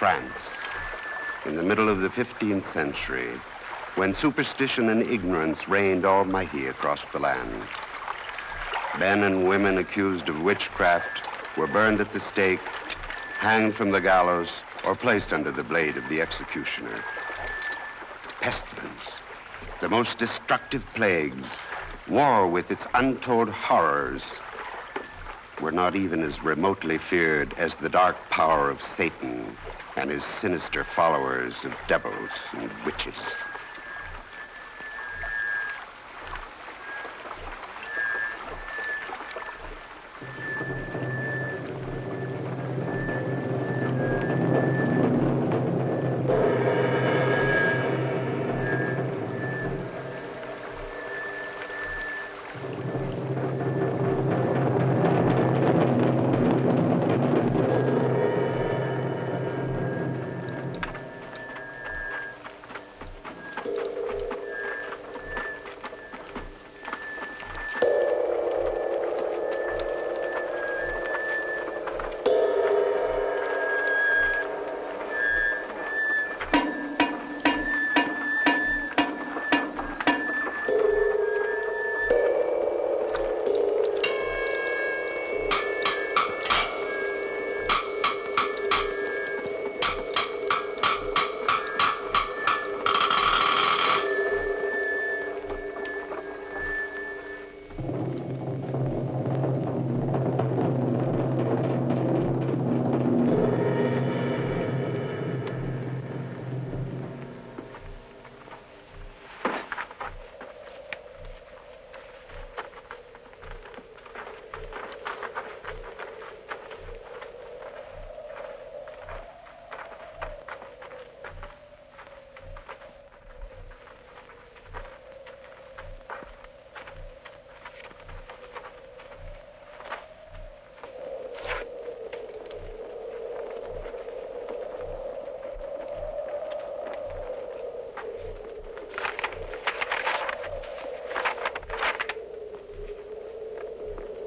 France, in the middle of the 15th century, when superstition and ignorance reigned almighty across the land. Men and women accused of witchcraft were burned at the stake, hanged from the gallows, or placed under the blade of the executioner. Pestilence, the most destructive plagues, war with its untold horrors, were not even as remotely feared as the dark power of Satan and his sinister followers of devils and witches.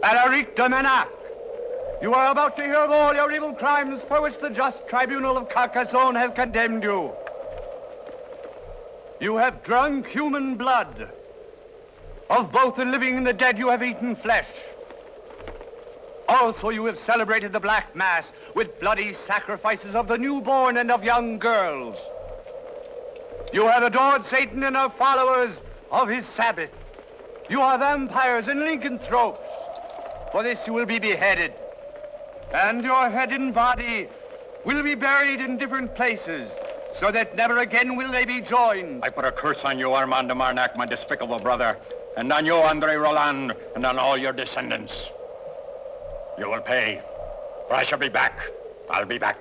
Alaric de Menac, you are about to hear of all your evil crimes for which the just tribunal of Carcassonne has condemned you. You have drunk human blood. Of both the living and the dead you have eaten flesh. Also you have celebrated the Black Mass with bloody sacrifices of the newborn and of young girls. You have adored Satan and are followers of his Sabbath. You are vampires and lycanthropes. For this you will be beheaded, and your head and body will be buried in different places, so that never again will they be joined. I put a curse on you, Armand de Marnac, my despicable brother, and on you, Andre Roland, and on all your descendants. You will pay, for I shall be back. I'll be back.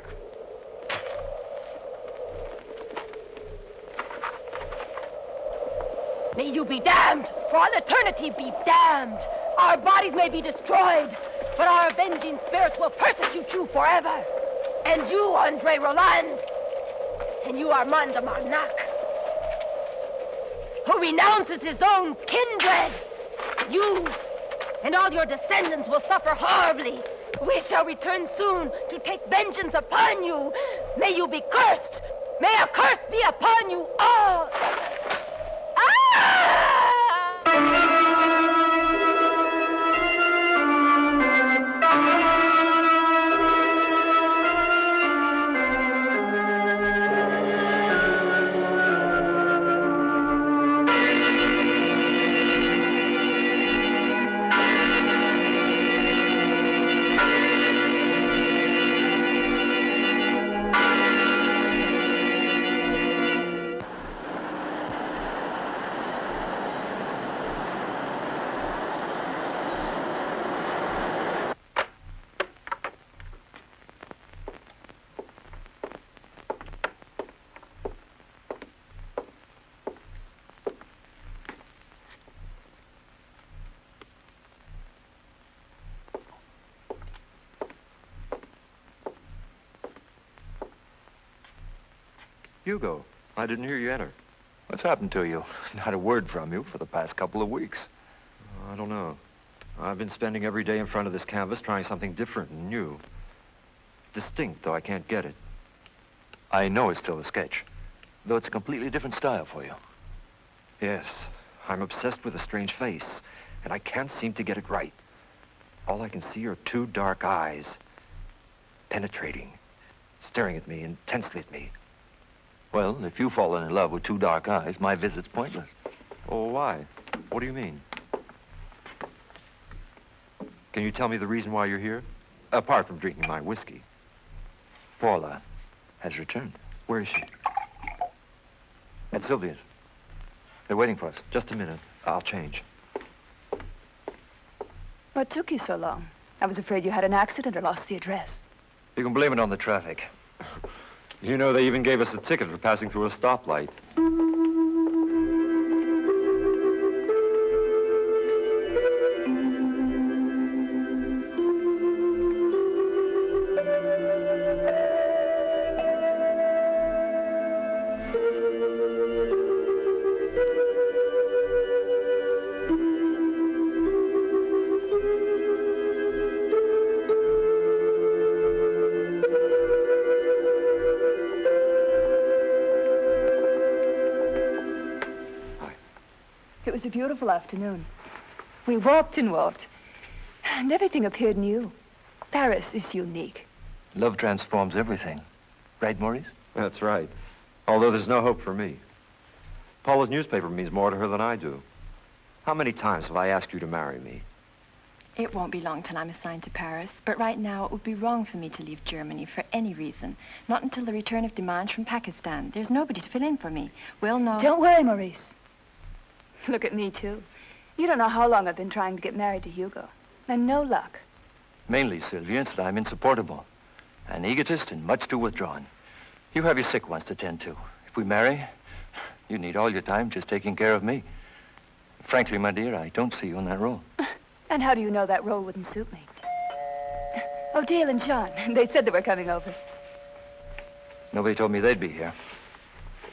May you be damned, for all eternity be damned. Our bodies may be destroyed, but our avenging spirits will persecute you forever. And you, Andre Roland, and you, Armand de Marnac, who renounces his own kindred, you and all your descendants will suffer horribly. We shall return soon to take vengeance upon you. May you be cursed. May a curse be upon you all. Ah! Hugo, I didn't hear you enter. What's happened to you? Not a word from you for the past couple of weeks. I don't know. I've been spending every day in front of this canvas trying something different and new. Distinct, though I can't get it. I know it's still a sketch, though it's a completely different style for you. Yes, I'm obsessed with a strange face, and I can't seem to get it right. All I can see are two dark eyes, penetrating, staring at me intensely at me. Well, if you've fallen in love with two dark eyes, my visit's pointless. Oh, why? What do you mean? Can you tell me the reason why you're here? Apart from drinking my whiskey. Paula has returned. Where is she? At Sylvia's. They're waiting for us. Just a minute. I'll change. What took you so long? I was afraid you had an accident or lost the address. You can blame it on the traffic. You know, they even gave us a ticket for passing through a stoplight. It was a beautiful afternoon. We walked and walked, and everything appeared new. Paris is unique. Love transforms everything. Right, Maurice? That's right. Although there's no hope for me. Paula's newspaper means more to her than I do. How many times have I asked you to marry me? It won't be long till I'm assigned to Paris, but right now it would be wrong for me to leave Germany for any reason. Not until the return of demands from Pakistan. There's nobody to fill in for me. We'll know... Don't worry, Maurice. Look at me, too. You don't know how long I've been trying to get married to Hugo. And no luck. Mainly, Sylvia, it's that I'm insupportable. An egotist and much too withdrawn. You have your sick ones to tend to. If we marry, you need all your time just taking care of me. Frankly, my dear, I don't see you in that role. And how do you know that role wouldn't suit me? Oh, Dale and John, they said they were coming over. Nobody told me they'd be here.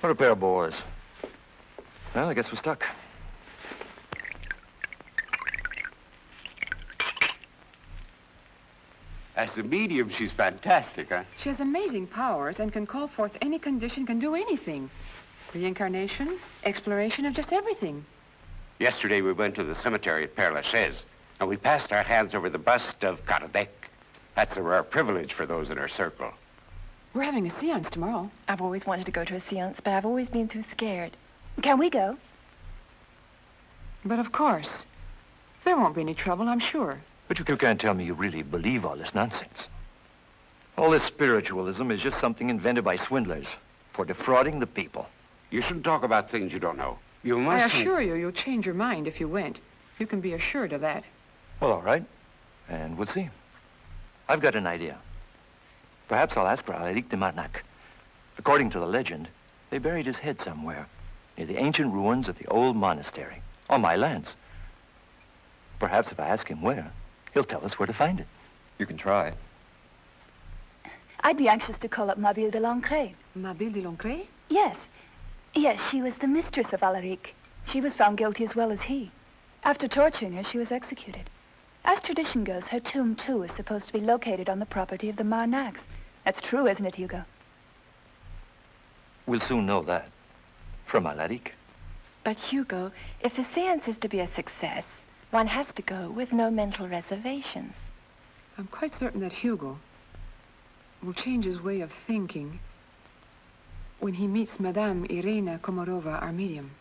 What a pair of bores. Well, I guess we're stuck. As a medium, she's fantastic, huh? She has amazing powers and can call forth any condition, can do anything. Reincarnation, exploration of just everything. Yesterday we went to the cemetery at Père Lachaise, and we passed our hands over the bust of Kardec. That's a rare privilege for those in our circle. We're having a seance tomorrow. I've always wanted to go to a seance, but I've always been too scared. Can we go? But of course. There won't be any trouble, I'm sure. But you can't tell me you really believe all this nonsense. All this spiritualism is just something invented by swindlers for defrauding the people. You shouldn't talk about things you don't know. You I must... assure you, you'll change your mind if you went. You can be assured of that. Well, all right. And we'll see. I've got an idea. Perhaps I'll ask for Alaric de Marnac. According to the legend, they buried his head somewhere near the ancient ruins of the old monastery on my lands. Perhaps if I ask him where, he'll tell us where to find it. You can try. I'd be anxious to call up Mabille de Lancret. Mabille de Lancret? Yes. Yes, she was the mistress of Alaric. She was found guilty as well as he. After torturing her, she was executed. As tradition goes, her tomb, too, is supposed to be located on the property of the Marnacs. That's true, isn't it, Hugo? We'll soon know that. From Alaric. But Hugo, if the seance is to be a success, one has to go with no mental reservations. I'm quite certain that Hugo will change his way of thinking when he meets Madame Irina Komorova, our medium.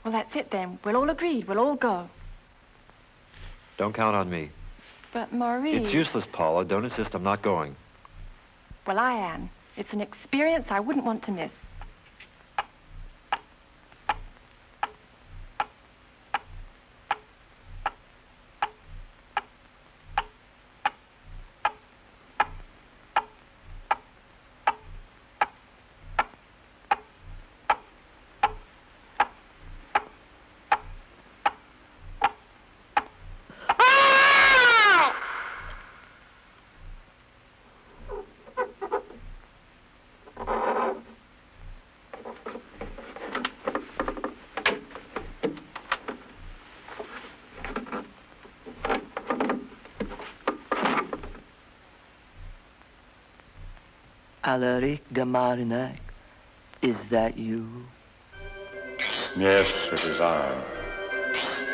Well, that's it then. We're all agreed. We'll all go. Don't count on me. But Maurice... It's useless, Paula. Don't insist I'm not going. Well, I am. It's an experience I wouldn't want to miss. Alaric de Marignac, is that you? Yes, it is I.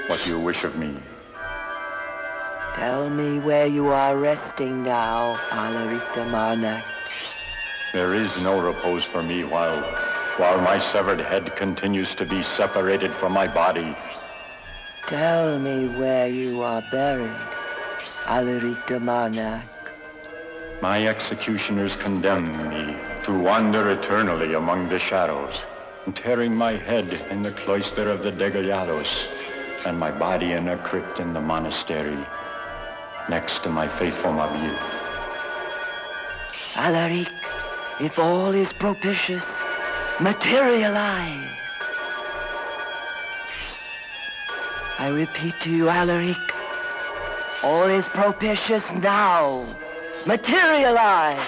What do you wish of me? Tell me where you are resting now, Alaric de Marignac. There is no repose for me while my severed head continues to be separated from my body. Tell me where you are buried, Alaric de Marignac. My executioners condemn me to wander eternally among the shadows, interring my head in the cloister of the Degollados and my body in a crypt in the monastery next to my faithful Mabille. Alaric, if all is propitious, materialize. I repeat to you, Alaric, all is propitious now. Materialize.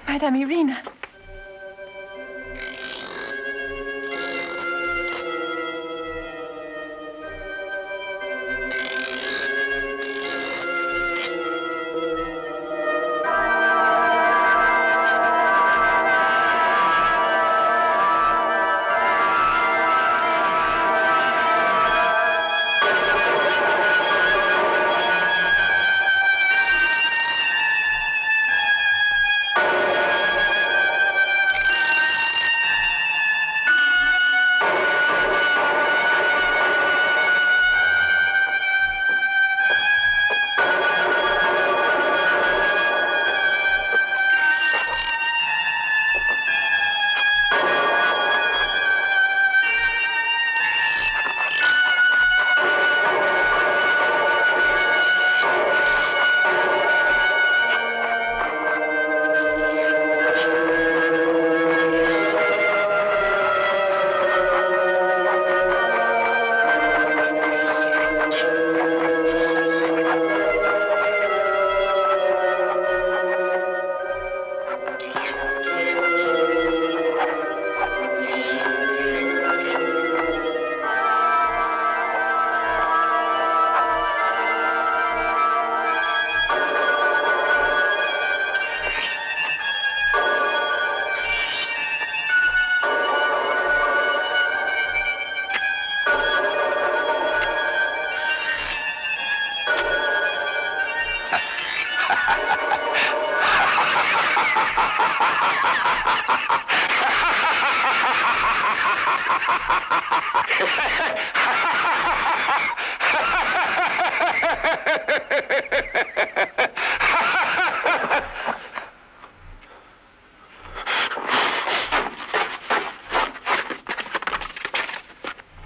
Madame Irina.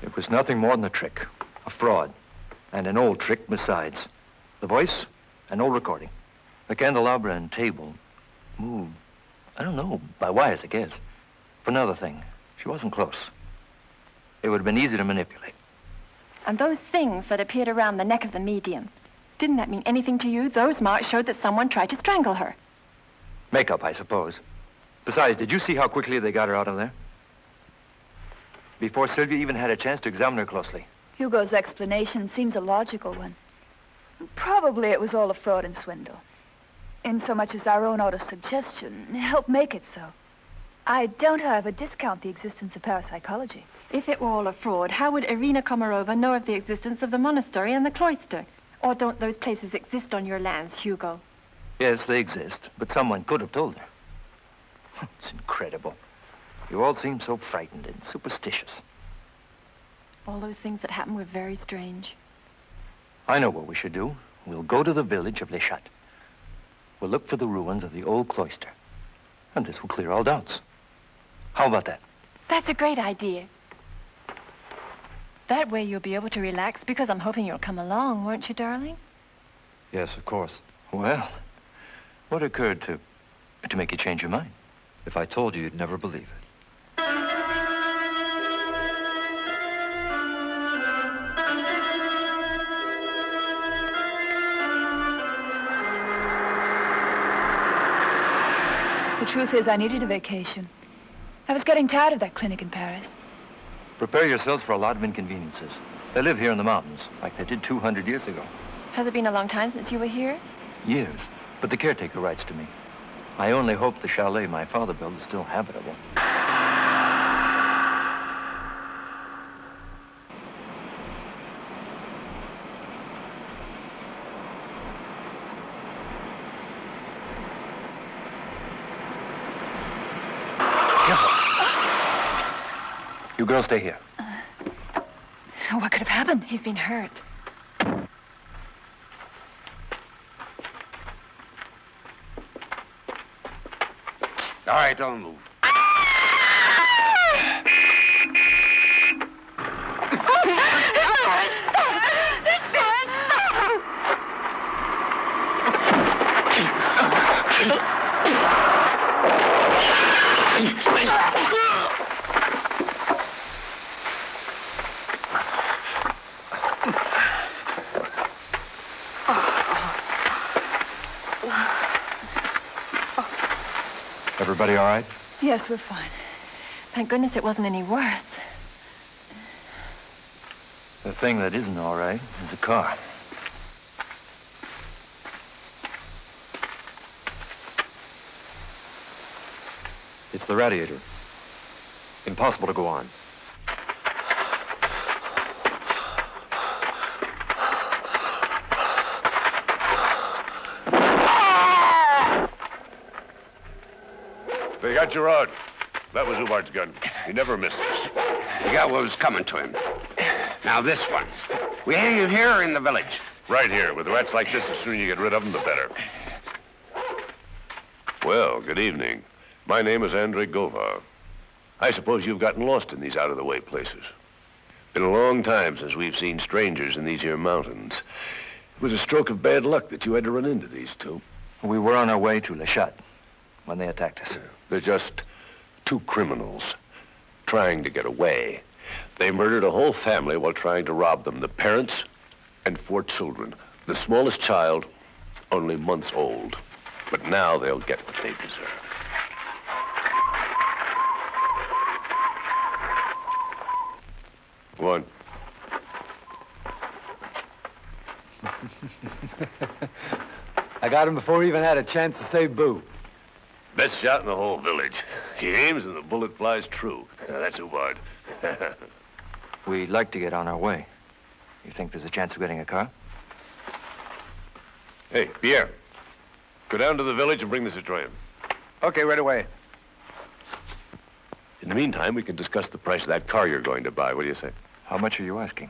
It was nothing more than a trick, a fraud, and an old trick besides. The voice, an old recording. The candelabra and table moved, I don't know, by wires, I guess. For another thing, she wasn't close. It would have been easy to manipulate. And those things that appeared around the neck of the medium, didn't that mean anything to you? Those marks showed that someone tried to strangle her. Makeup, I suppose. Besides, did you see how quickly they got her out of there? Before Sylvia even had a chance to examine her closely. Hugo's explanation seems a logical one. Probably it was all a fraud and swindle. Insomuch as our own auto-suggestion helped make it so. I don't, however, discount the existence of parapsychology. If it were all a fraud, how would Irina Komarova know of the existence of the monastery and the cloister? Or don't those places exist on your lands, Hugo? Yes, they exist, but someone could have told her. It's incredible. You all seem so frightened and superstitious. All those things that happened were very strange. I know what we should do. We'll go to the village of Les Chattes. We'll look for the ruins of the old cloister. And this will clear all doubts. How about that? That's a great idea. That way you'll be able to relax, because I'm hoping you'll come along, weren't you, darling? Yes, of course. Well, what occurred to make you change your mind? If I told you, you'd never believe it. The truth is, I needed a vacation. I was getting tired of that clinic in Paris. Prepare yourselves for a lot of inconveniences. They live here in the mountains, like they did 200 years ago. Has it been a long time since you were here? Years. But the caretaker writes to me. I only hope the chalet my father built is still habitable. Careful. You girls stay here. What could have happened? He's been hurt. All right, don't move. Everybody all right? Yes, we're fine. Thank goodness it wasn't any worse. The thing that isn't all right is the car. It's the radiator. Impossible to go on. They got Gerard. That was Ubard's gun. He never misses. He got what was coming to him. Now this one. We hang him here or in the village? Right here. With rats like this, the sooner you get rid of them, the better. Well, good evening. My name is Andre Govar. I suppose you've gotten lost in these out-of-the-way places. Been a long time since we've seen strangers in these here mountains. It was a stroke of bad luck that you had to run into these two. We were on our way to Le Chat when they attacked us. They're just two criminals trying to get away. They murdered a whole family while trying to rob them, the parents and 4 children. The smallest child, only months old. But now they'll get what they deserve. Go on. I got him before he even had a chance to say boo. Best shot in the whole village. He aims and the bullet flies true. That's Ubard. We'd like to get on our way. You think there's a chance of getting a car? Hey, Pierre. Go down to the village and bring the Citroën. Okay, right away. In the meantime, we can discuss the price of that car you're going to buy. What do you say? How much are you asking?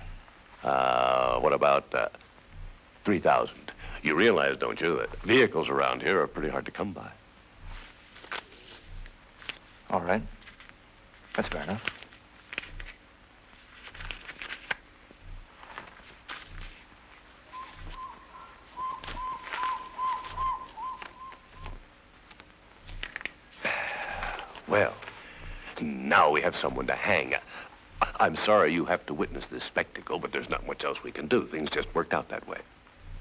What about 3,000? You realize, don't you, that vehicles around here are pretty hard to come by. All right. That's fair enough. Well, now we have someone to hang. I'm sorry you have to witness this spectacle, but there's not much else we can do. Things just worked out that way.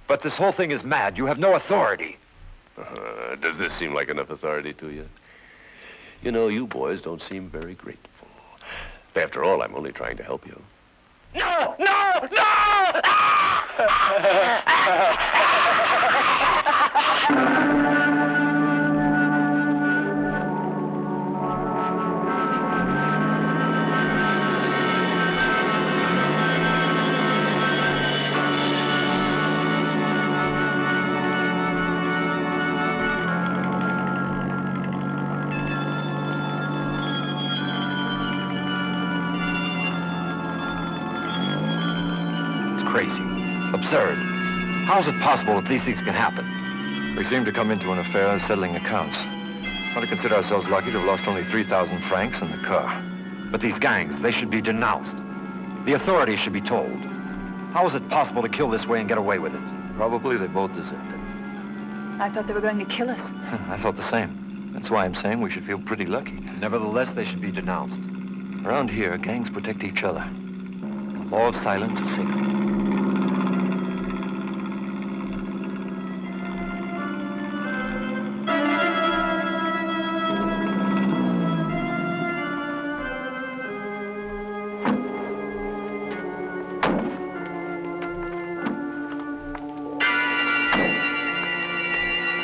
But this whole thing is mad. You have no authority. Does this seem like enough authority to you? You know, you boys don't seem very grateful. After all, I'm only trying to help you. No! No! No! Crazy. Absurd. How is it possible that these things can happen? We seem to come into an affair of settling accounts. Ought to consider ourselves lucky to have lost only 3,000 francs in the car. But these gangs, they should be denounced. The authorities should be told. How is it possible to kill this way and get away with it? Probably they both deserved it. I thought they were going to kill us. I thought the same. That's why I'm saying we should feel pretty lucky. Nevertheless, they should be denounced. Around here, gangs protect each other. The law of silence is sacred.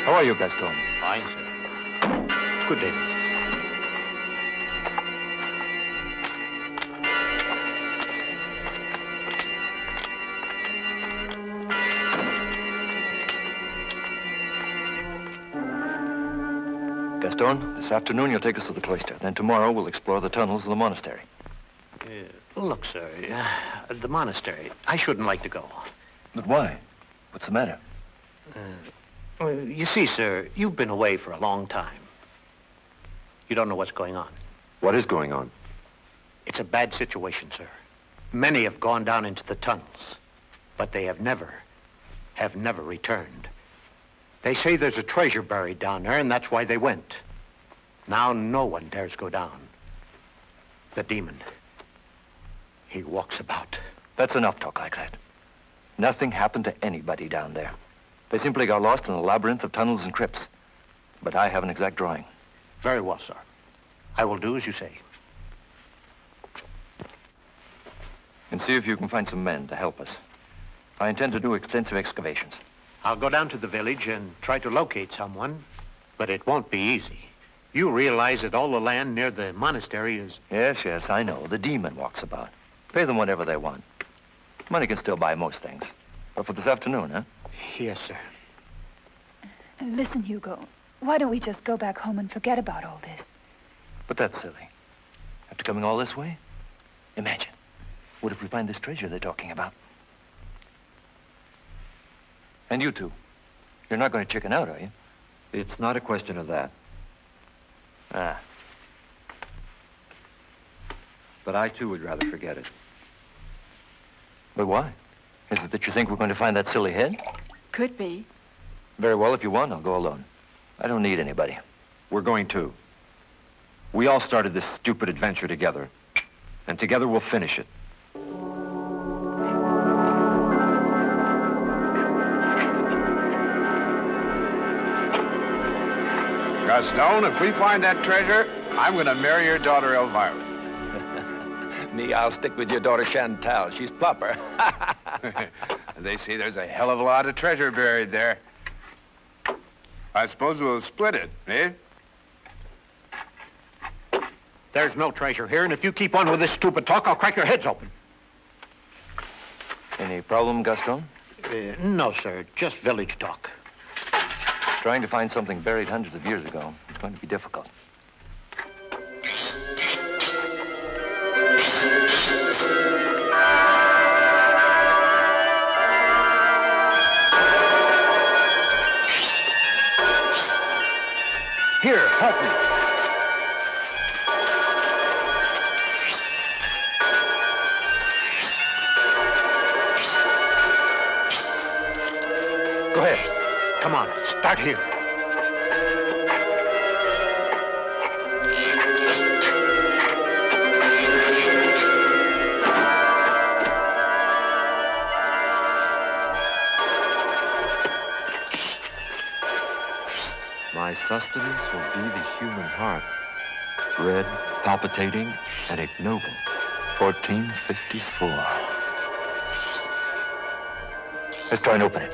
How are you, Gaston? Fine, sir. Good day, mister. Gaston, this afternoon you'll take us to the cloister. Then tomorrow we'll explore the tunnels of the monastery. Look, sir, the monastery. I shouldn't like to go. But why? What's the matter? Well, you see, sir, you've been away for a long time. You don't know what's going on. What is going on? It's a bad situation, sir. Many have gone down into the tunnels, but they have never returned. They say there's a treasure buried down there, and that's why they went. Now no one dares go down. The demon, he walks about. That's enough talk like that. Nothing happened to anybody down there. They simply got lost in a labyrinth of tunnels and crypts. But I have an exact drawing. Very well, sir. I will do as you say. And see if you can find some men to help us. I intend to do extensive excavations. I'll go down to the village and try to locate someone, but it won't be easy. You realize that all the land near the monastery is... Yes, I know. The demon walks about. Pay them whatever they want. Money can still buy most things. But for this afternoon, huh? Yes, sir. Listen, Hugo, why don't we just go back home and forget about all this? But that's silly. After coming all this way? Imagine. What if we find this treasure they're talking about? And you two, you're not going to chicken out, are you? It's not a question of that. Ah. But I, too, would rather forget it. But why? Is it that you think we're going to find that silly head? Could be. Very well, if you want, I'll go alone. I don't need anybody. We're going too. We all started this stupid adventure together. And together we'll finish it. Gaston, if we find that treasure, I'm going to marry your daughter, Elvira. Me, I'll stick with your daughter Chantal. She's proper. They say there's a hell of a lot of treasure buried there. I suppose we'll split it, eh? There's no treasure here, and if you keep on with this stupid talk, I'll crack your heads open. Any problem, Gaston? No, sir. Just village talk. Trying to find something buried hundreds of years ago is going to be difficult. Here, help me. Go ahead. Come on. Start here. My sustenance will be the human heart, red, palpitating, and ignoble. 1454. Let's try and open it.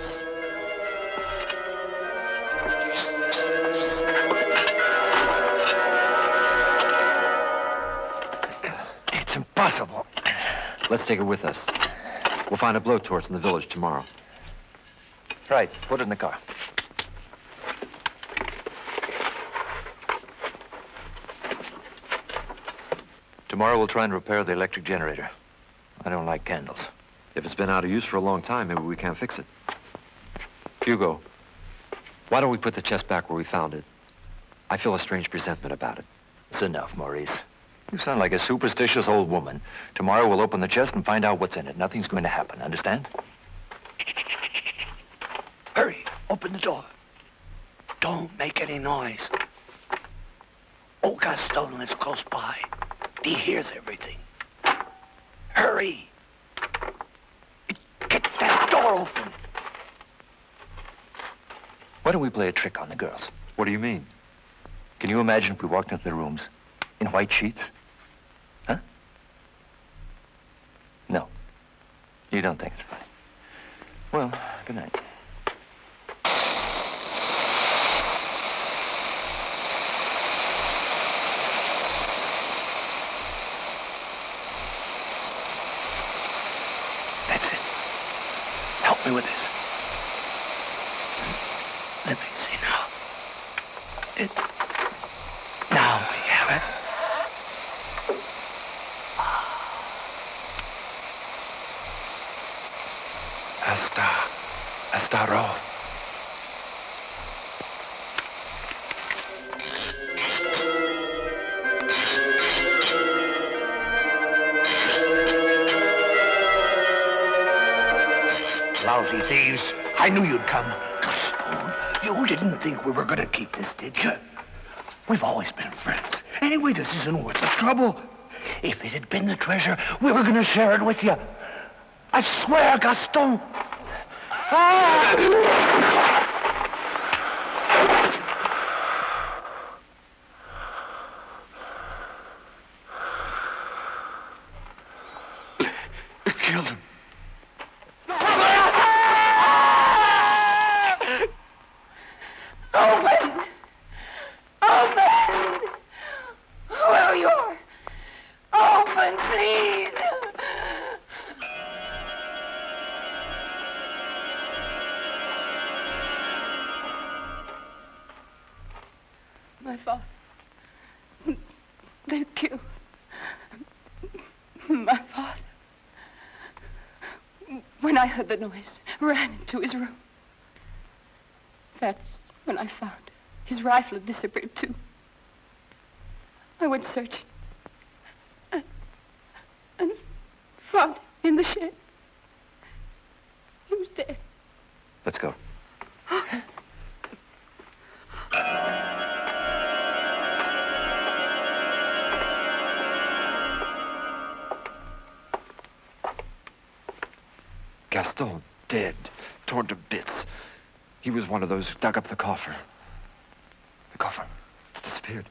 It's impossible. Let's take it with us. We'll find a blowtorch in the village tomorrow. Right, put it in the car. Tomorrow we'll try and repair the electric generator. I don't like candles. If it's been out of use for a long time, maybe we can't fix it. Hugo, why don't we put the chest back where we found it? I feel a strange presentiment about it. It's enough, Maurice. You sound like a superstitious old woman. Tomorrow we'll open the chest and find out what's in it. Nothing's going to happen, understand? Hurry, open the door. Don't make any noise. Old Gaston is close by. He hears everything. Hurry. Get that door open. Why don't we play a trick on the girls? What do you mean? Can you imagine if we walked into their rooms in white sheets? Huh? No. You don't think it's funny. Well, good night. it. Now we have it. Está rojo. Lousy thieves. I knew you'd come. Gaston, you didn't think we were going to keep this, did you? We've always been friends. Anyway, this isn't worth the trouble. If it had been the treasure, we were going to share it with you. I swear, Gaston. It killed him. Open! Open! Whoever you are, open, please! My father. They killed my father. When I heard the noise, ran into his room. That's when I found his rifle had disappeared too. I went searching and found him in the shed. He was dead. Let's go. Gaston, dead, torn to bits. He was one of those who dug up the coffer. The coffer. It's disappeared.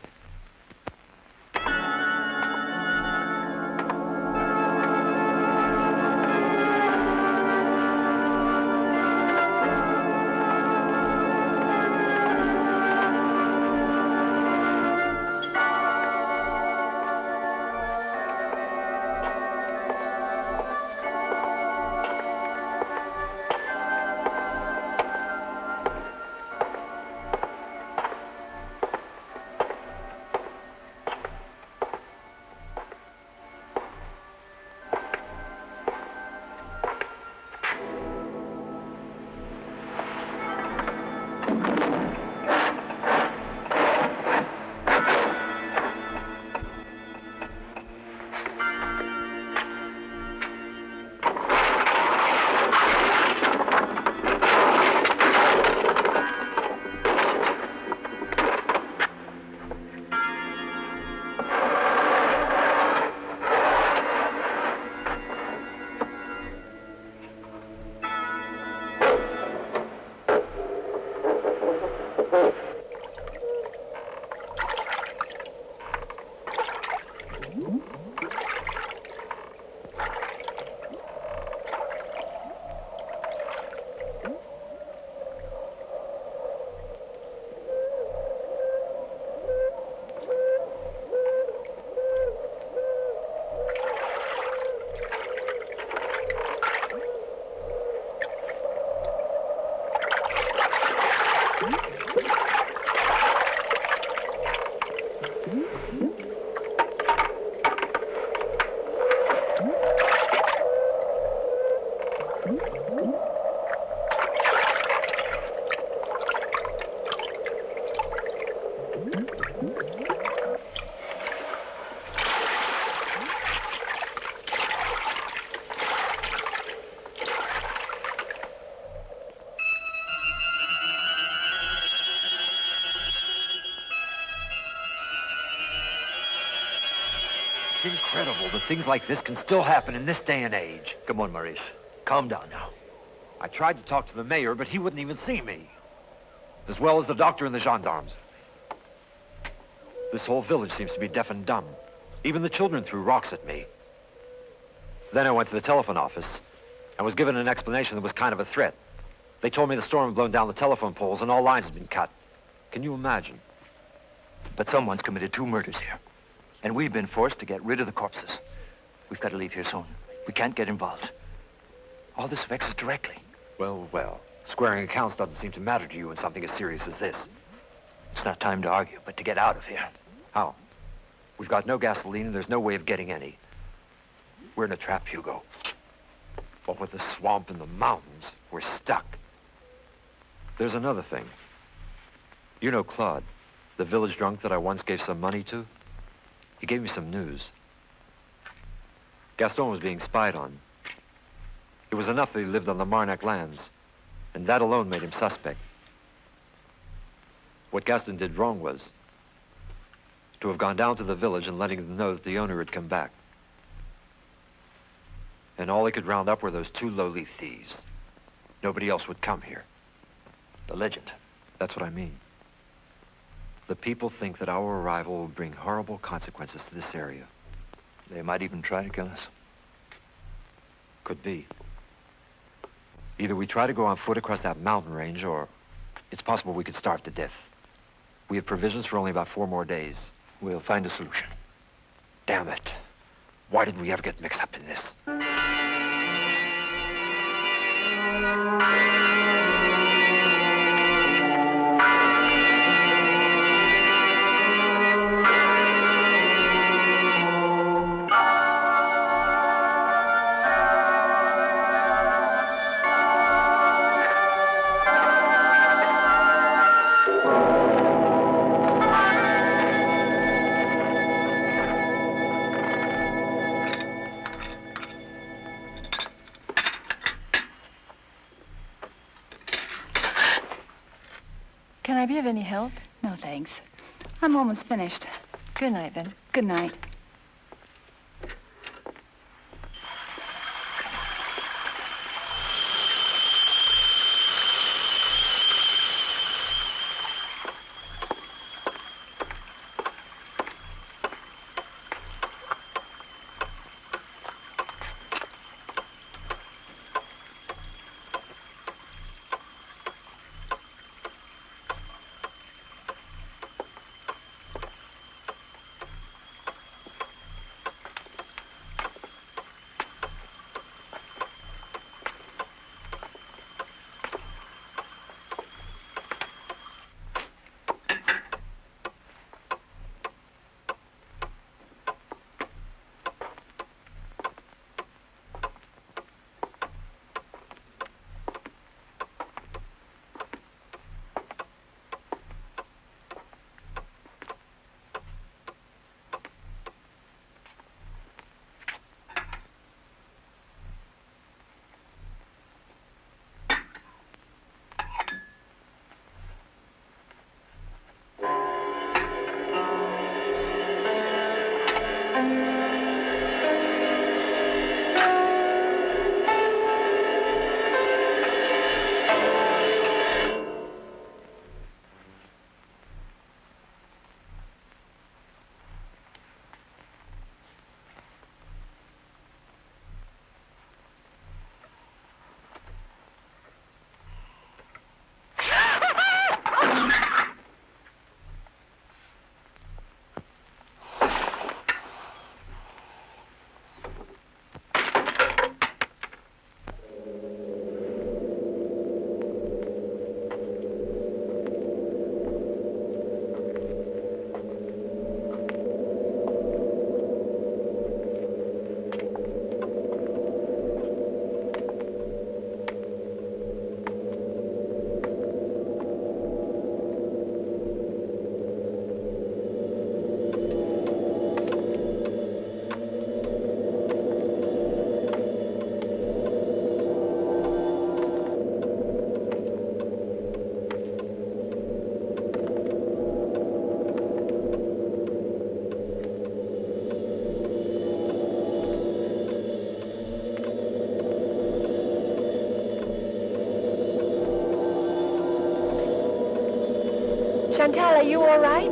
It's incredible that things like this can still happen in this day and age. Come on, Maurice. Calm down now. I tried to talk to the mayor, but he wouldn't even see me. As well as the doctor and the gendarmes. This whole village seems to be deaf and dumb. Even the children threw rocks at me. Then I went to the telephone office and was given an explanation that was kind of a threat. They told me the storm had blown down the telephone poles and all lines had been cut. Can you imagine? But someone's committed 2 murders here. And we've been forced to get rid of the corpses. We've got to leave here soon. We can't get involved. All this affects us directly. Well, well. Squaring accounts doesn't seem to matter to you in something as serious as this. It's not time to argue, but to get out of here. How? We've got no gasoline, and there's no way of getting any. We're in a trap, Hugo. What with the swamp and the mountains, we're stuck. There's another thing. You know Claude, the village drunk that I once gave some money to? He gave me some news. Gaston was being spied on. It was enough that he lived on the Marnac lands, and that alone made him suspect. What Gaston did wrong was to have gone down to the village and letting them know that the owner had come back. And all they could round up were those two lowly thieves. Nobody else would come here. The legend. That's what I mean. The people think that our arrival will bring horrible consequences to this area. They might even try to kill us. Could be. Either we try to go on foot across that mountain range, or it's possible we could starve to death. We have provisions for only about 4 more days. We'll find a solution. Damn it. Why did we ever get mixed up in this? Can I be of any help? No, thanks. I'm almost finished. Good night, then. Good night. Chantal, are you all right?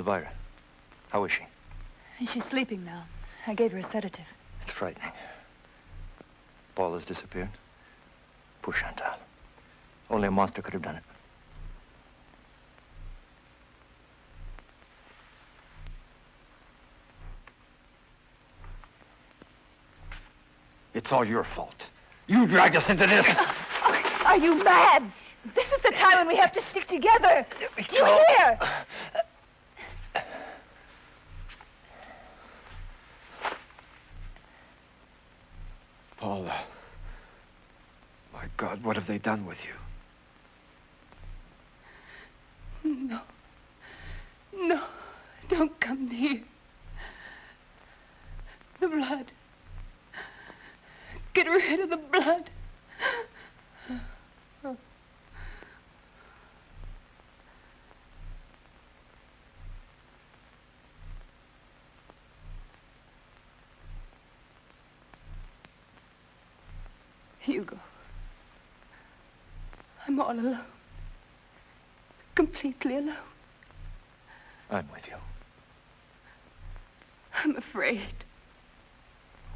Elvira. How is she? She's sleeping now. I gave her a sedative. It's frightening. Paul has disappeared. Poor Chantal. Only a monster could have done it. It's all your fault. You dragged us into this. Are you mad? This is the time when we have to stick together. You hear? Paula. My God, what have they done with you? No. No. Don't come near. The blood. Get rid of the blood. Hugo. I'm all alone. Completely alone. I'm with you. I'm afraid.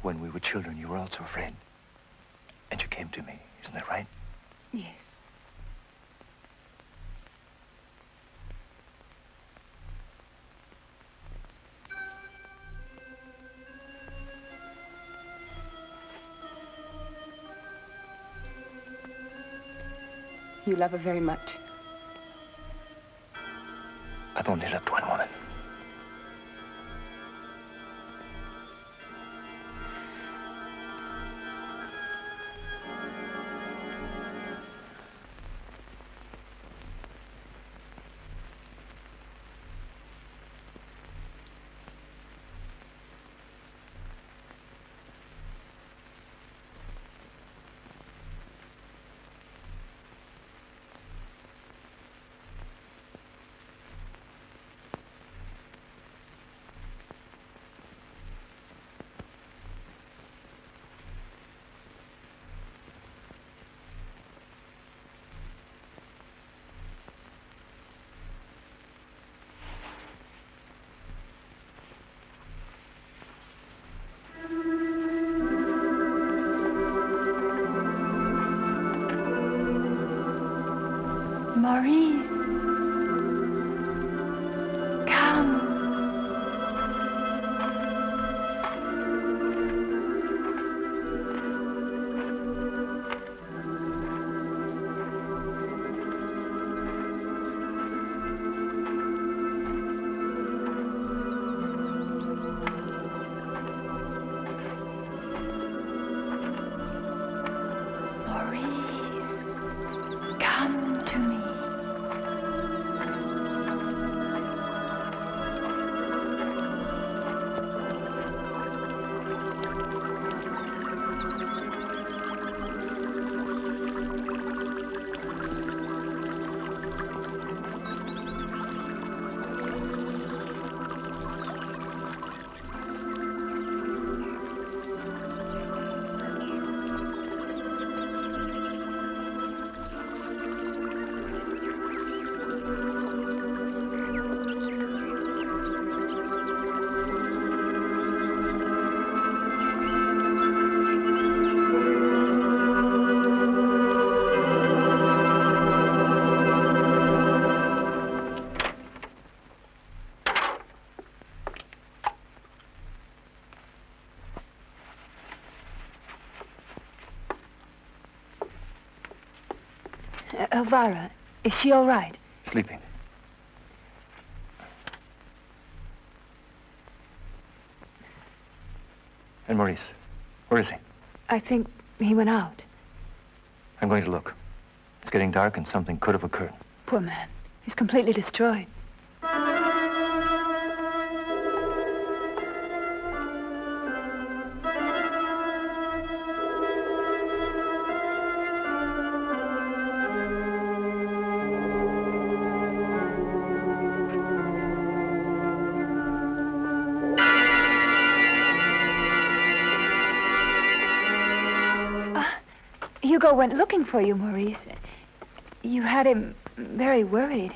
When we were children, you were also afraid. And you came to me, isn't that right? Yes. You love her very much. I've only loved one woman. Maurice. Come. Maurice, come to me. Elvira, is she all right? Sleeping. And Maurice, where is he? I think he went out. I'm going to look. It's getting dark and something could have occurred. Poor man. He's completely destroyed. Hugo went looking for you, Maurice. You had him very worried.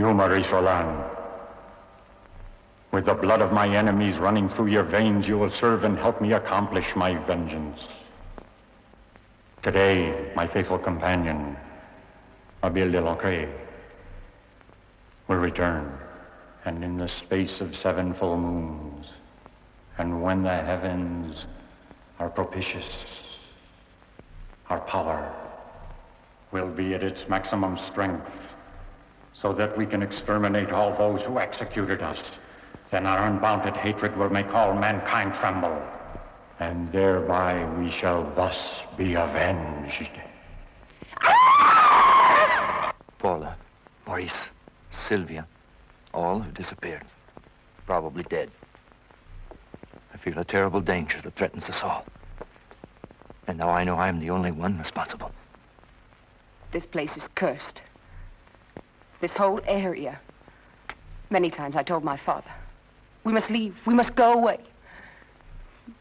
You, Maurice Roland, with the blood of my enemies running through your veins, you will serve and help me accomplish my vengeance. Today, my faithful companion, Mabille de Lancret, will return, and in the space of 7 full moons, and when the heavens are propitious, our power will be at its maximum strength, so that we can exterminate all those who executed us. Then our unbounded hatred will make all mankind tremble, and thereby we shall thus be avenged. Paula, Maurice, Sylvia, all have disappeared. Probably dead. I feel a terrible danger that threatens us all. And now I know I'm the only one responsible. This place is cursed. This whole area. Many times I told my father, we must leave, we must go away.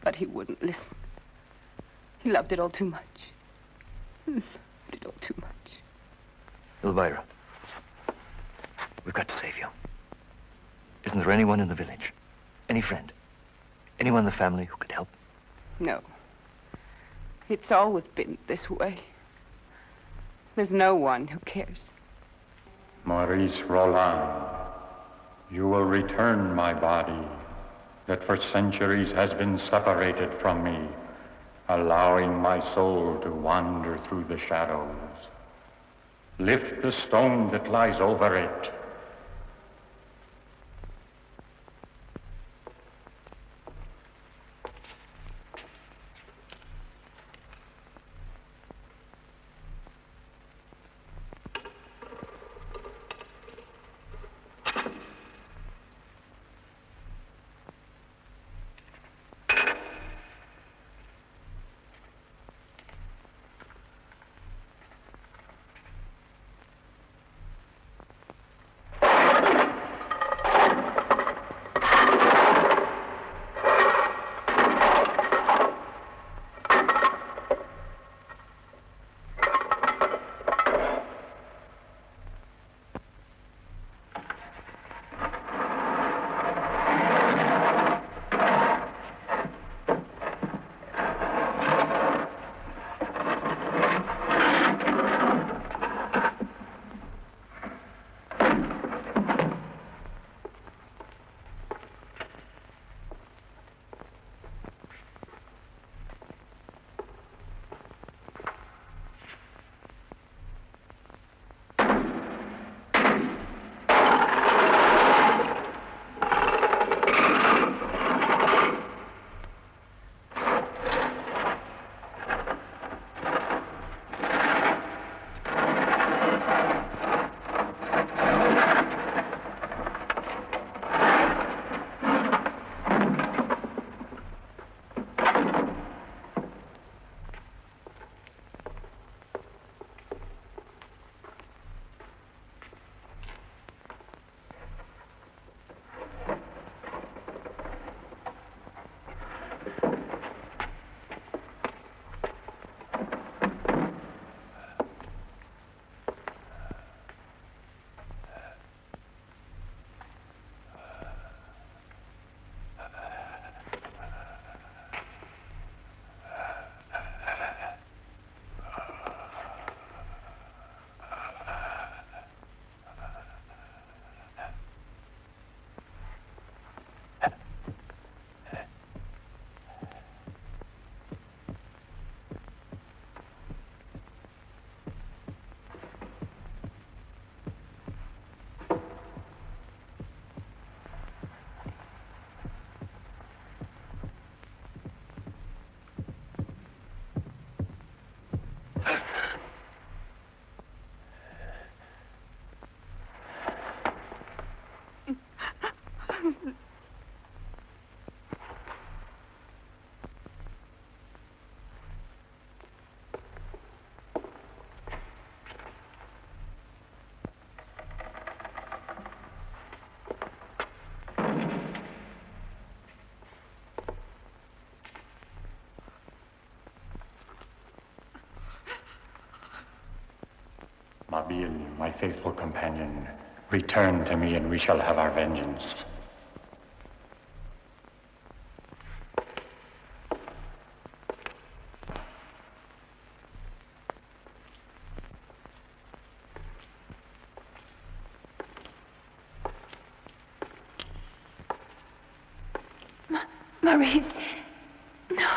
But he wouldn't listen. He loved it all too much. Loved it all too much. Elvira, we've got to save you. Isn't there anyone in the village? Any friend? Anyone in the family who could help? No. It's always been this way. There's no one who cares. Maurice Roland, you will return my body that for centuries has been separated from me, allowing my soul to wander through the shadows. Lift the stone that lies over it. Mabille, my faithful companion, Return to me and we shall have our vengeance. Maurice, no.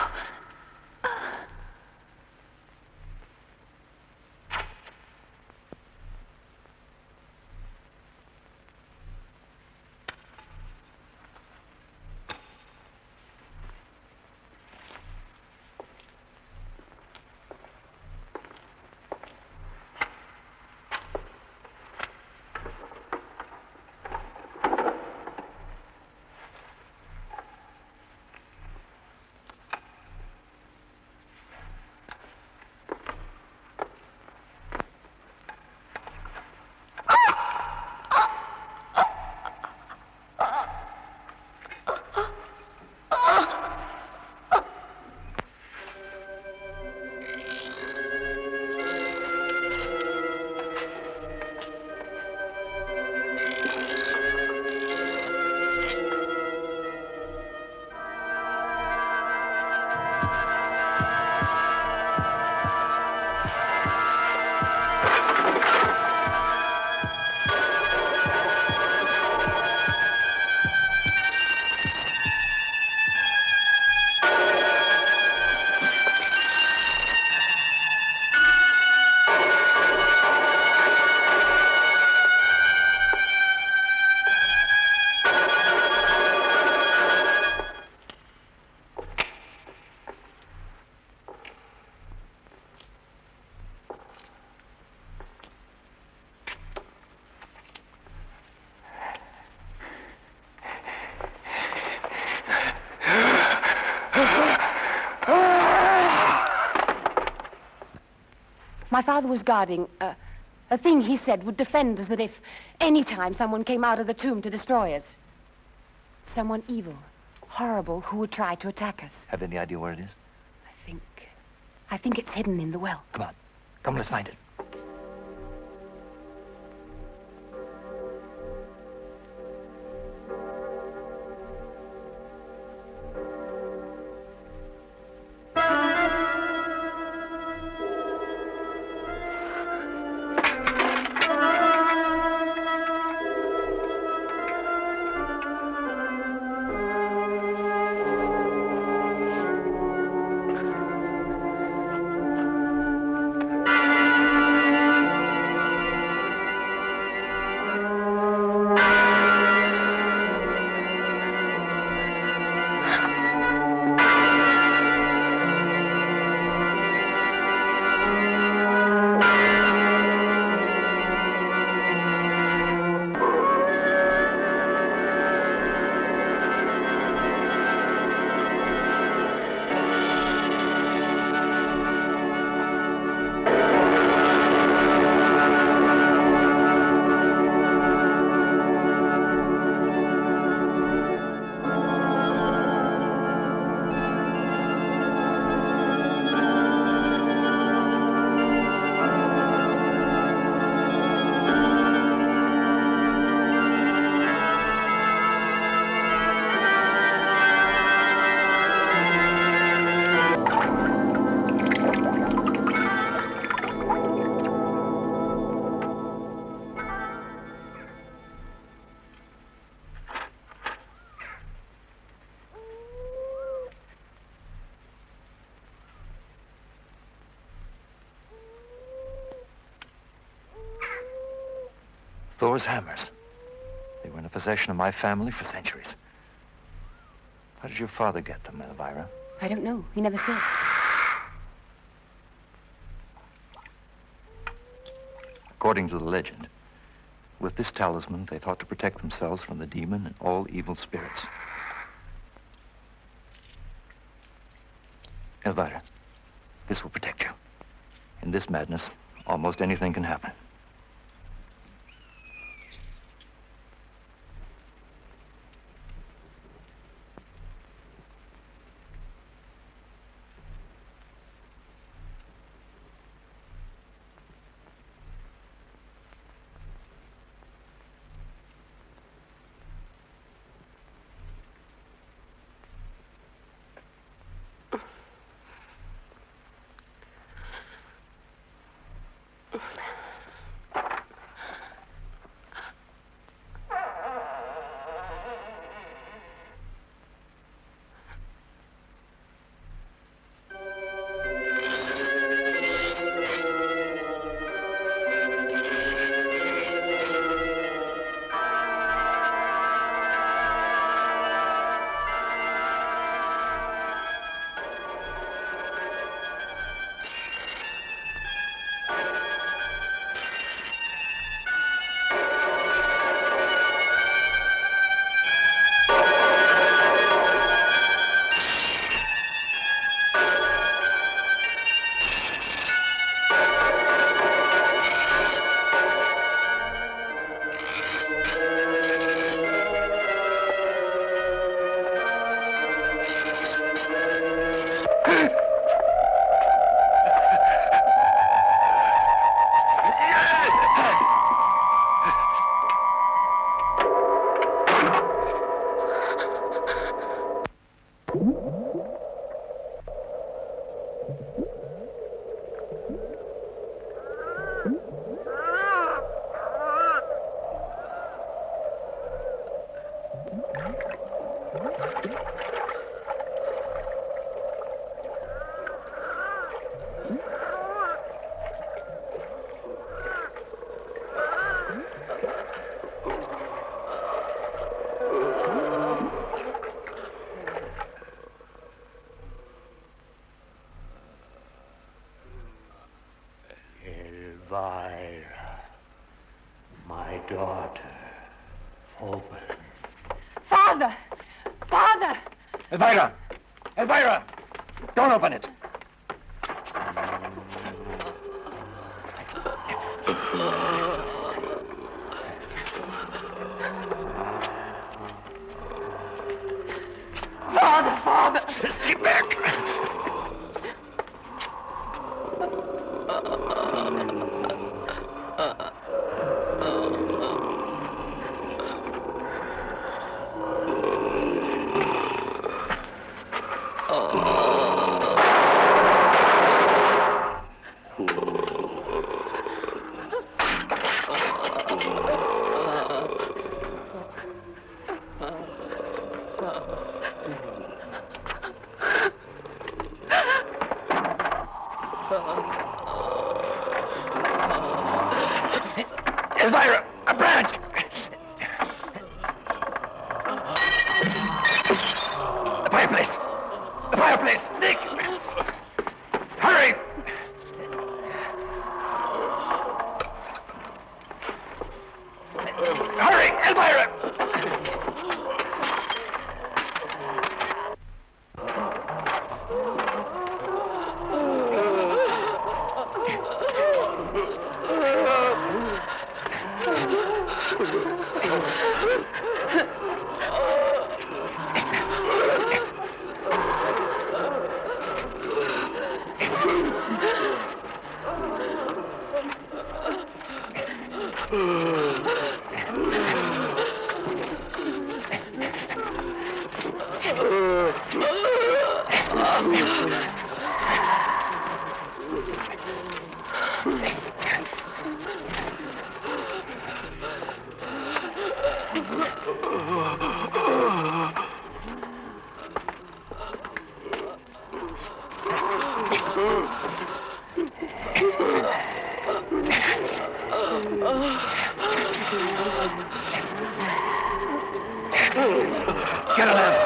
My father was guarding a thing he said would defend us that if any time someone came out of the tomb to destroy us. Someone evil, horrible, who would try to attack us. Have any idea where it is? I think it's hidden in the well. Come on. Come, let's find it. Thor's hammers. They were in the possession of my family for centuries. How did your father get them, Elvira? I don't know. He never said. According to the legend, with this talisman, they thought to protect themselves from the demon and all evil spirits. Elvira, this will protect you. In this madness, almost anything can happen. Elvira, my daughter, open. Father! Father! Elvira! Elvira! Don't open it! Father! Father! Stay back! Elvira! A branch! The fireplace! The fireplace! Nick! Hurry! Hurry! Elvira! Get a lamp.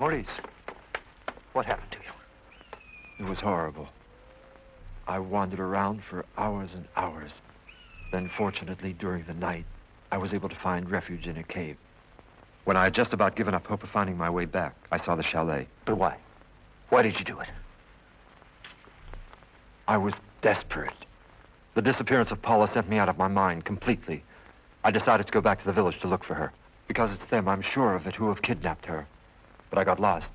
Maurice, what happened to you? It was horrible. I wandered around for hours and hours. Then, fortunately, during the night, I was able to find refuge in a cave. When I had just about given up hope of finding my way back, I saw the chalet. But why? Why did you do it? I was desperate. The disappearance of Paula sent me out of my mind completely. I decided to go back to the village to look for her. Because it's them, I'm sure of it, who have kidnapped her. But I got lost.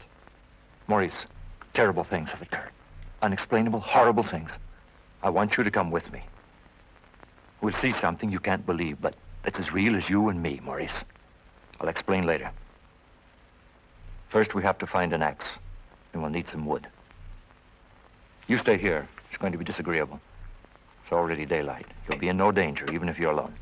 Maurice, terrible things have occurred. Unexplainable, horrible things. I want you to come with me. We'll see something you can't believe, but it's as real as you and me, Maurice. I'll explain later. First, we have to find an axe, and we'll need some wood. You stay here. It's going to be disagreeable. It's already daylight. You'll be in no danger, even if you're alone.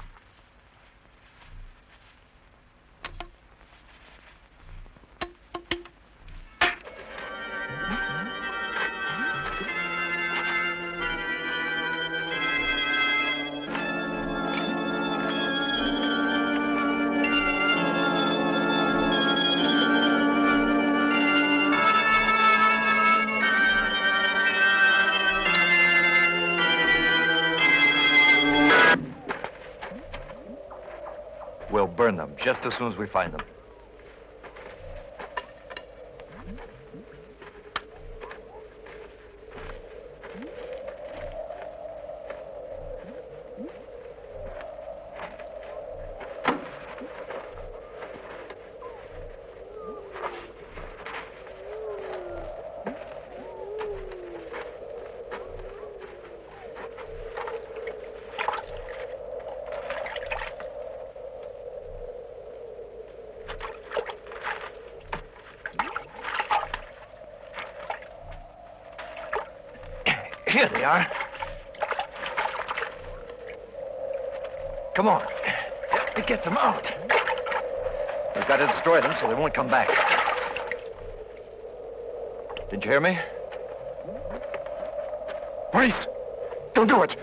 We'll burn them just as soon as we find them. Here they are. Come on. Get them out. We've got to destroy them so they won't come back. Did you hear me? Maurice! Don't do it!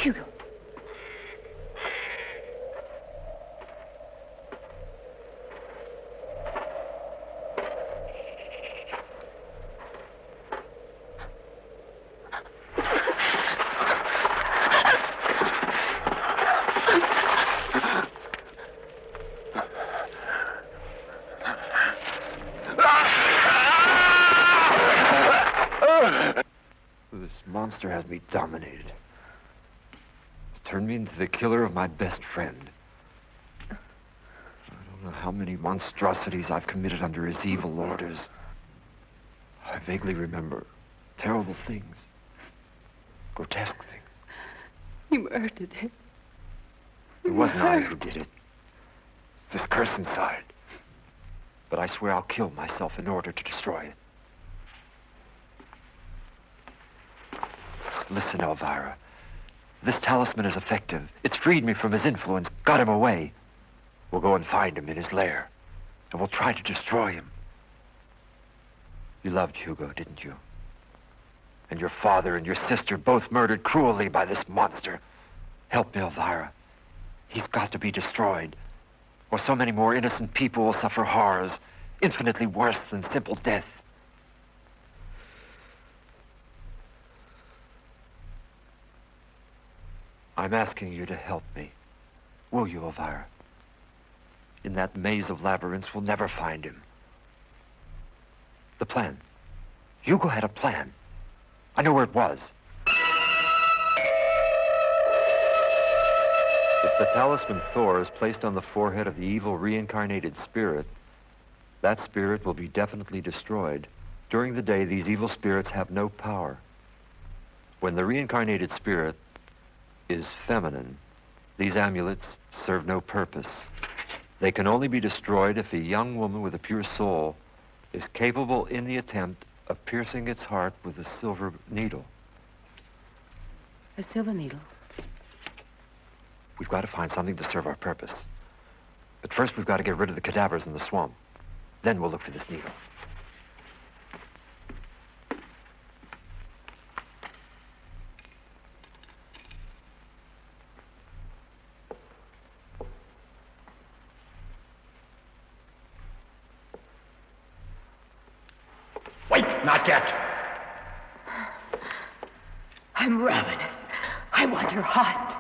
Hugo. This monster has me dominated. Turned me into the killer of my best friend. I don't know how many monstrosities I've committed under his evil orders. I vaguely remember terrible things, grotesque things. You murdered him. It wasn't I who did it. This curse inside. But I swear I'll kill myself in order to destroy it. Listen, Elvira. This talisman is effective. It's freed me from his influence, got him away. We'll go and find him in his lair, and we'll try to destroy him. You loved Hugo, didn't you? And your father and your sister both murdered cruelly by this monster. Help me, Elvira. He's got to be destroyed, or so many more innocent people will suffer horrors infinitely worse than simple death. I'm asking you to help me. Will you, Elvira? In that maze of labyrinths, we'll never find him. The plan. Hugo had a plan. I know where it was. If the talisman Thor is placed on the forehead of the evil reincarnated spirit, that spirit will be definitely destroyed. During the day, these evil spirits have no power. When the reincarnated spirit is feminine, these amulets serve no purpose. They can only be destroyed if a young woman with a pure soul is capable in the attempt of piercing its heart with a silver needle. A silver needle? We've got to find something to serve our purpose. But first we've got to get rid of the cadavers in the swamp. Then we'll look for this needle. Wait, not yet. I'm ravenous. I want her hot.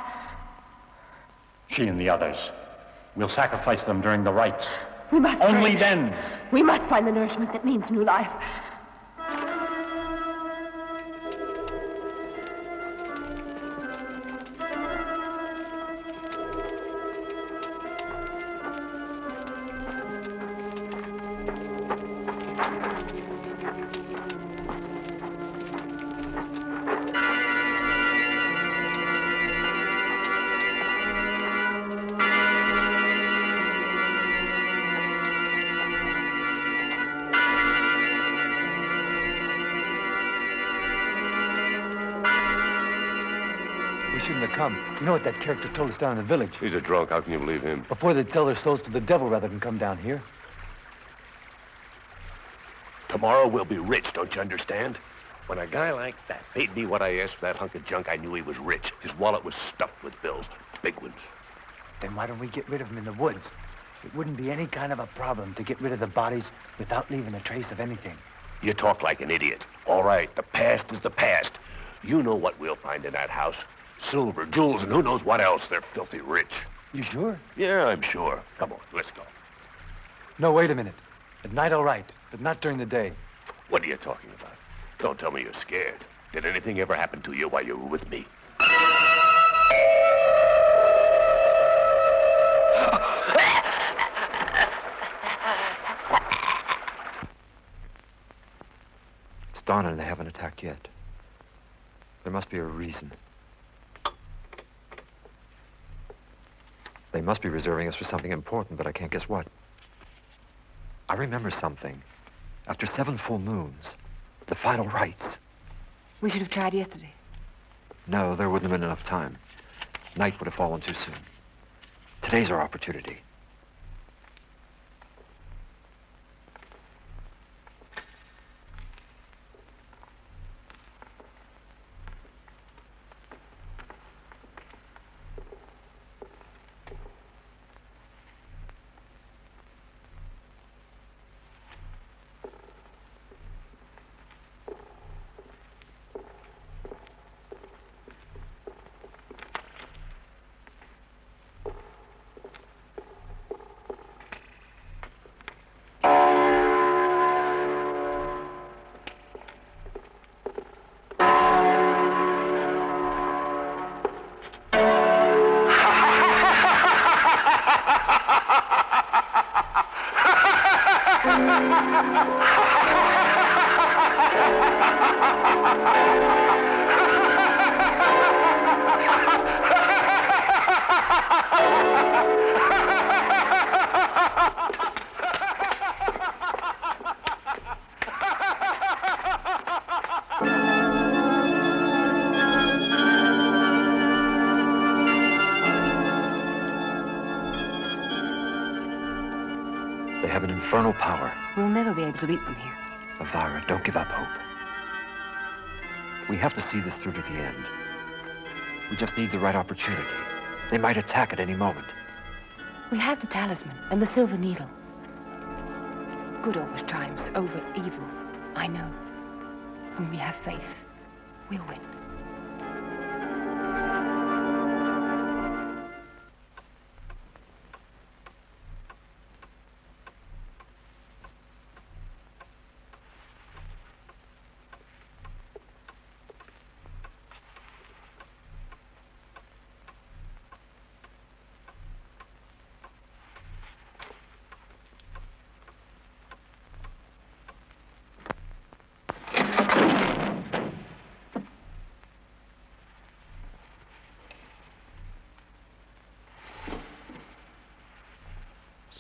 She and the others. We'll sacrifice them during the rites. We must Only pray. then. We must find the nourishment that means new life. Shouldn't have come. You know what that character told us down in the village? He's a drunk. How can you believe him? Before they'd sell their souls to the devil rather than come down here. Tomorrow we'll be rich, don't you understand? When a guy like that paid me what I asked for that hunk of junk, I knew he was rich. His wallet was stuffed with bills. Big ones. Then why don't we get rid of them in the woods? It wouldn't be any kind of a problem to get rid of the bodies without leaving a trace of anything. You talk like an idiot. All right, the past is the past. You know what we'll find in that house. Silver, jewels, and who knows what else. They're filthy rich. You sure? Yeah, I'm sure. Come on, let's go. No, wait a minute. At night, all right, but not during the day. What are you talking about? Don't tell me you're scared. Did anything ever happen to you while you were with me? It's dawn and they haven't attacked yet. There must be a reason. They must be reserving us for something important, but I can't guess what. I remember something. After 7 full moons, the final rites. We should have tried yesterday. No, there wouldn't have been enough time. Night would have fallen too soon. Today's our opportunity. They have an infernal power. We'll never be able to beat them here. Elvira, don't give up hope. We have to see this through to the end. We just need the right opportunity. They might attack at any moment. We have the talisman and the silver needle. Good always triumphs over evil, I know. When we have faith, we'll win.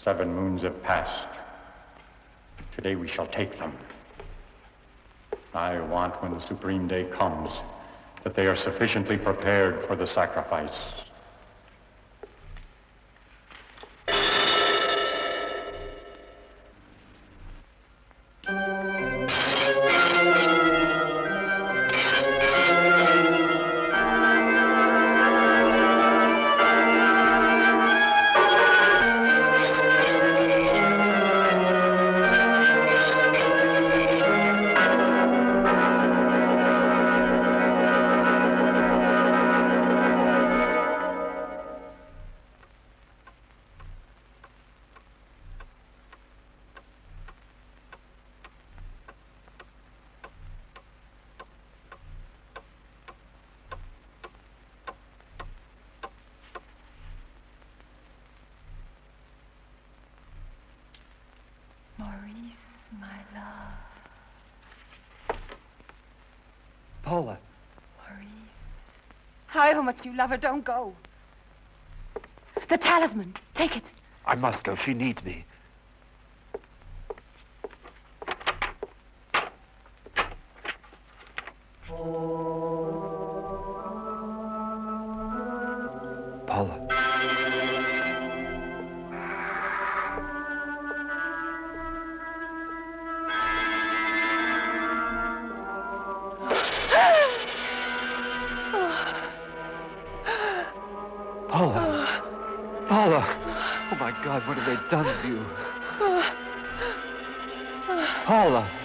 Seven moons have passed. Today we shall take them. I want, when the supreme day comes, that they are sufficiently prepared for the sacrifice. Paula. However much you love her, don't go. The talisman. Take it. I must go. She needs me. Paula. Paula. Paula. Oh, my God, what have they done to you? Paula.